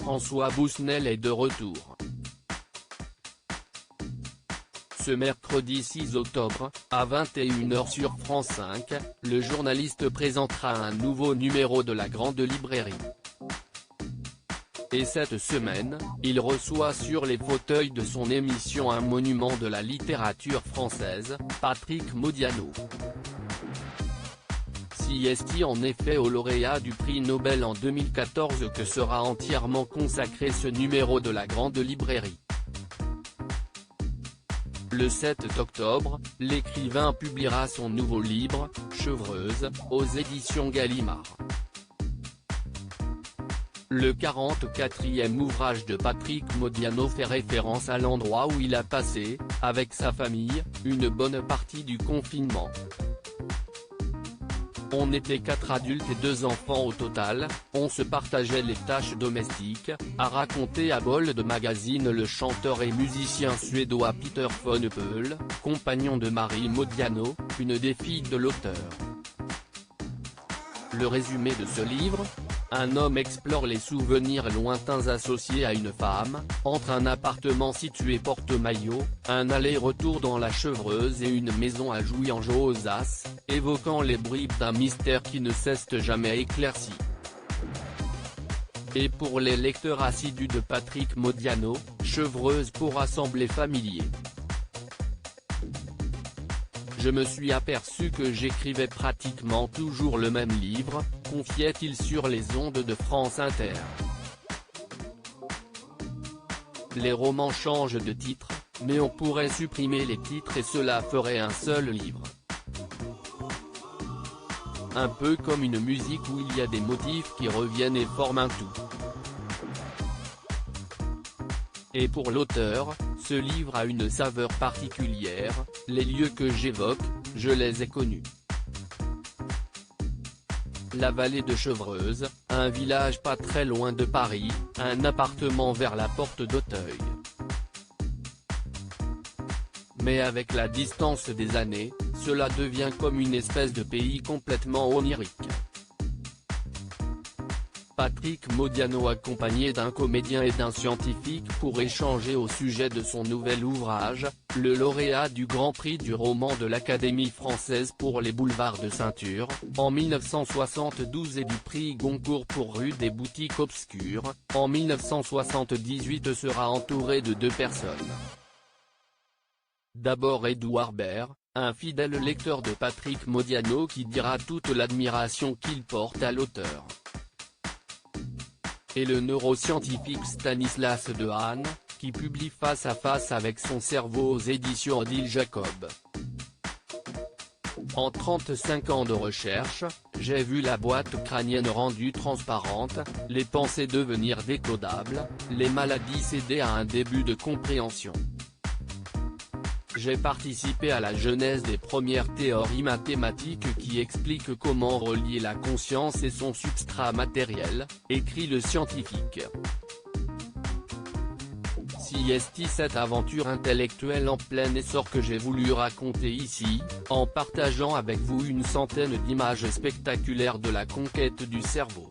François Bousnel est de retour. Ce mercredi 6 octobre, à 21 h sur France 5, le journaliste présentera un nouveau numéro de la Grande Librairie. Et cette semaine, il reçoit sur les fauteuils de son émission un monument de la littérature française, Patrick Modiano. C'est en effet au lauréat du prix Nobel en 2014 que sera entièrement consacré ce numéro de la Grande Librairie. Le 7 octobre, l'écrivain publiera son nouveau livre, Chevreuse, aux éditions Gallimard. Le 44e ouvrage de Patrick Modiano fait référence à l'endroit où il a passé, avec sa famille, une bonne partie du confinement. On était 4 adultes et 2 enfants au total, on se partageait les tâches domestiques, a raconté à Bold Magazine le chanteur et musicien suédois Peter von Peul, compagnon de Marie Modiano, une des filles de l'auteur. Le résumé de ce livre ? Un homme explore les souvenirs lointains associés à une femme, entre un appartement situé Porte-Maillot, un aller-retour dans la Chevreuse et une maison à Jouy en Josas, évoquant les bribes d'un mystère qui ne cesse jamais éclairci. Et pour les lecteurs assidus de Patrick Modiano, Chevreuse pourra sembler familier. Je me suis aperçu que j'écrivais pratiquement toujours le même livre, confiait-il sur les ondes de France Inter. Les romans changent de titre, mais on pourrait supprimer les titres et cela ferait un seul livre. Un peu comme une musique où il y a des motifs qui reviennent et forment un tout. Et pour l'auteur, ce livre a une saveur particulière, les lieux que j'évoque, je les ai connus. La vallée de Chevreuse, un village pas très loin de Paris, un appartement vers la porte d'Auteuil. Mais avec la distance des années, cela devient comme une espèce de pays complètement onirique. Patrick Modiano accompagné d'un comédien et d'un scientifique pour échanger au sujet de son nouvel ouvrage, le lauréat du Grand Prix du roman de l'Académie française pour les boulevards de ceinture, en 1972 et du prix Goncourt pour Rue des boutiques obscures, en 1978 sera entouré de 2 personnes. D'abord Édouard Baird, un fidèle lecteur de Patrick Modiano qui dira toute l'admiration qu'il porte à l'auteur. Et le neuroscientifique Stanislas Dehaene, qui publie Face à face avec son cerveau aux éditions Odile Jacob. En 35 ans de recherche, j'ai vu la boîte crânienne rendue transparente, les pensées devenir décodables, les maladies céder à un début de compréhension. J'ai participé à la genèse des premières théories mathématiques qui expliquent comment relier la conscience et son substrat matériel, écrit le scientifique. C'est cette aventure intellectuelle en plein essor que j'ai voulu raconter ici, en partageant avec vous une centaine d'images spectaculaires de la conquête du cerveau.